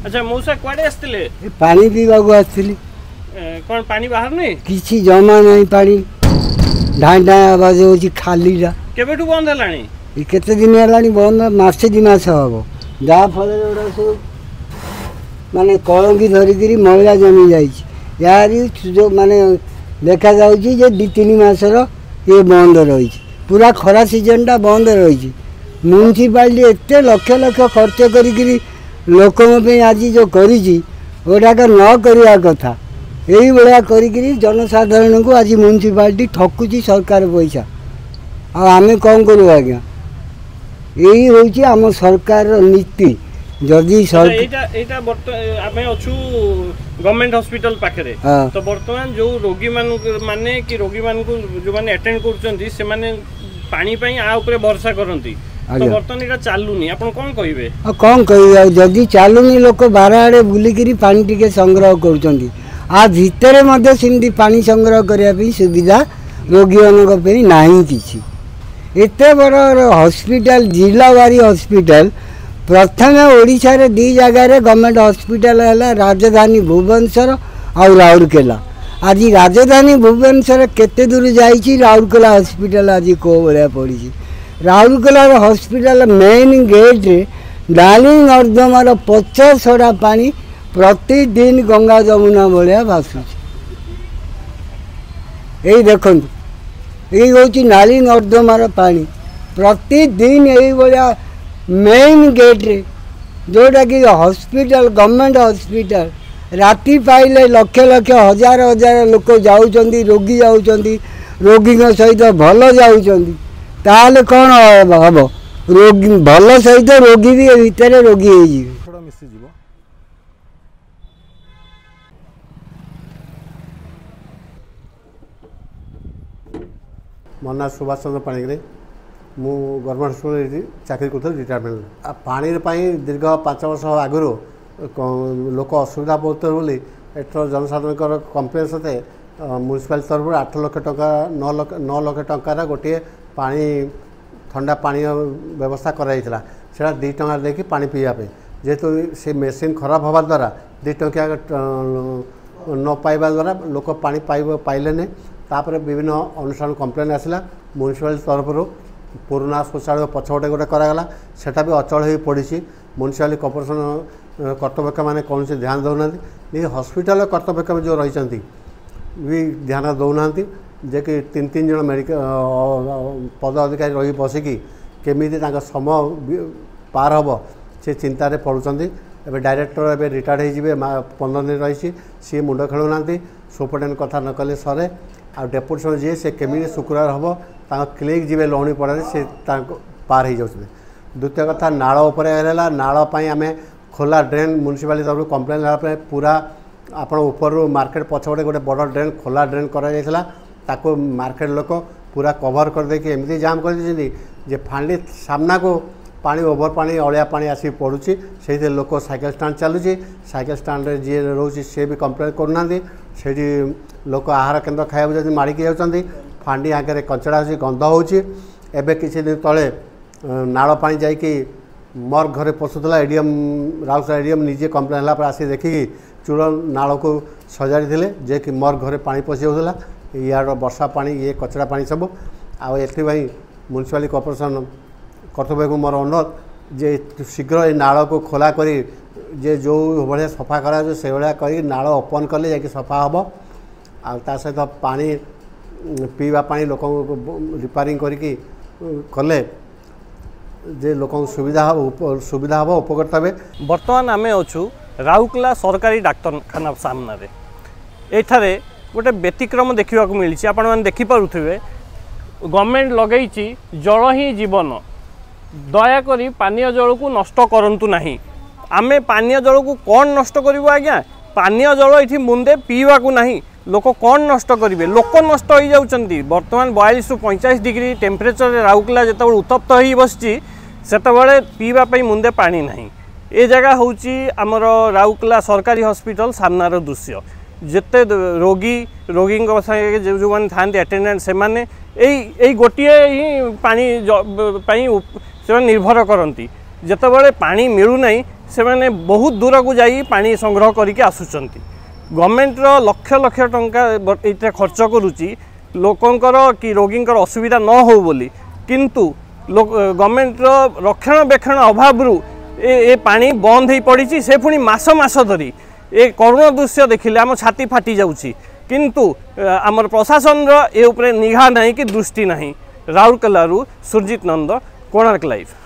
अच्छा मौसा कुआडे आस्तिले पानी पीवाक आसली कौन पानी बाहर नहीं किसी जमा नहीं पानी ढाई ढाई आवाज हो खाली केबेठू बंद हलानी केते दिन है बंद मासे दि मास हम जहाँ फल सब माने कलंकी धरिकी मैला जमी जा माने देखा जाऊँगी दि तीन मासर ये बंद रही पूरा खरा सीजन टा बंद रही म्यूनिसिपालिटी एत लक्ष लक्ष खर्च करी लोकों आज जो करीटा न करवा कथा यही भाया करी जनसाधारण को आज म्यूनिसिपालिटी ठकुची सरकार पैसा आमे कौन करूँ आज्ञा यही हूँ आम सरकार नीति जदि गवर्नमेंट हॉस्पिटल पाखे तो बर्तमान जो रोगी माने कि रोगी मान को जो माने अटेंड करछंती से माने पानी पई आ ऊपर भरोसा करंती तो बर्तमान एटा चालुनी आपण कोन कहिबे कोन कहिबे जदि चालुनी लोक बार आड़े बुलिकिरी पानी टिके संग्रह करछंती आ भितरे मध्ये सिंधी पानी संग्रह करिया पई सुविधा रोगी मानक पे नाही किछि एते बड़ हॉस्पिटल जिलावारी हॉस्पिटल प्रथम ओडिशा रे दी जगह रे गवर्नमेंट हॉस्पिटल है राजधानी भुवनेश्वर और राउरकेला आज राजधानी भुवनेश्वर केते दूर जाइछि राउरकेला हॉस्पिटल आज को बलिया पड़ी राउरकेला हॉस्पिटल मेन गेट रे डाली नर्दमार पच सड़ा पानी प्रतिदिन गंगा जमुना भाया भासुची यही देखु यही हूँ नाली नर्दमार पानी प्रतिदिन यही भाया मेन गेट रे जोटा कि हॉस्पिटल गवर्नमेंट हॉस्पिटल राति पाइले लक्ष लक्ष हजार हजार लोक जाऊँच रोगी जाऊँच रोगी सहित भल जाऊँच ताले कौन हम रोगी भल सहित रोगी भी भितर रोगी हो मो ना सुभाष चंद्र पाणिग्राही मु गवर्नमेंट स्कूल चाकरी कर रिटायरमेंट पानी दीर्घ 5 वर्ष आगु लोक असुविधा बहुत बोली एठर जनसाधारण कम्प्लेन सते म्यूनिसिपालिटी तरफ 8 लाख टका 9 लाख टंकार गोटे पानी ठंडा पानी व्यवस्था कराइला से 2 टଙ୍କା देकी पानी पीवाई जेहेतु से मेसीन खराब हवा द्वारा 2 टंकिया न पाइबा द्वारा लोक पानी पाइले तापर विभिन्न अनुष्ठान कम्प्लेन आसला म्यूनिसिपालिटी तरफ पुराना शौचालय पछपटे गोटे करागला सेटा भी अचल हो पड़ी म्यूनिसिपालिटी कॉर्पोरेशन कर्तव्य मैंने कौन से ध्यान दौना हॉस्पिटल कर्तव्य जो रही भी ध्यान दौना जे कि 3 जन मेडिकल पद अधिकारी रही बसिकी केमी समय पार हम से चिंतार पड़ुंट एवं डायरेक्टर एवं रिटायर्ड होइए 15 दिन रही सी मुंड खेलुना सुपरटेडेंट कथा न कले सरे आ डेपुटेशन जी से केमी शुक्रवार हम क्लिनिक जी लौणी पड़े से पार हो जाते द्वितीय कथा नाल नालपाई आम खोला ड्रेन म्यूनिसिपालिटी तरफ कम्प्लेन पूरा आपण ऊपर मार्केट पछपटे गोटे बड़ ड्रेन खोला ड्रेन कर मार्केट लोक पूरा कभर करदेकि एमती जाम कर फाणी सामना को पानी ओभर पानी अलिया पानी आसी पड़ुची से लोक साइकेल स्टाण्ड चलुची साइकेल स्टाण्ड जी रोचे सी भी कम्प्लेन करना से लोक आहार केन्द्र खाया जब माड़िकी जाती फांडी आगे कचड़ा हो गंध होबे किसी दिन तले नाल पानी जाकि मोर घरे पशुला एडीएम राउरकेला एडीएम निजे कम्प्लेन है आसी देखिकी चूड़ नाल को सजाड़ी थे जे कि मोर घरे पानी पशि होता यार वर्षा पानी ये कचरा पानी सब आपाई म्यूनिसिपालिटी कॉर्पोरेशन कर्तव्य को मोर अनुरोध जे शीघ्र ये नाल को खोला करी जे जो भाया सफा करा से भाया कर नाल ओपन कले जाकि सफा हम आ सहित पानी पीवा पानी लोक रिपेयरिंग करके कले जे लोक सुविधा हम उपकृत हे। बर्तमान आम अच्छू राउरकेला सरकारी डाक्तरखाना सामने एठारे गोटे व्यतिक्रम देखा मिली आपण मैंने देखिपे गवर्नमेंट लगे जल ही जीवन दयाकोरी पानीय जल को नष्ट करंतु नहीं आमे पानीय जल को कौन नष्ट करूँ आज्ञा पानीय जल ये मुंदे पीवा को नहीं लोक कौन नष्ट करेंगे लोक नष्ट हो जाती बर्तमान 42 ରୁ 45 डिग्री टेम्परेचर राउरकेला जो उत्तप्त हो बसी से पीवाई मुंदे पानी नहीं ए जगह हूँ आमर राउरकेला सरकारी हॉस्पिटल सामनार दृश्य जिते रोगी जो मैंने था अटेंडेंट से माने गोटे ही पानी से निर्भर करती ଯେତେବେଳେ ପାଣି ମିଳୁନା ସେମାନେ ବହୁତ दूरକୁ ଯାई पानी संग्रह करके आसुचंती गवर्नमेंटर लक्ष लक्ष टंका ये खर्च करुच्ची लोकंकर कि रोगींकर असुविधा न हो बोली किंतु गवर्नमेंटर रक्षणाबेक्षण अभाव ए पानी बंद हो पड़ी से पुणी मास मास धरी ए करुण दृश्य देखिले आम छाती फाटी जाउची किंतु आमर प्रशासन ए उपरे निघा नहीं कि दृष्टि नहीं। राउरकेला सुरजित नंद कोणार्क लाइव।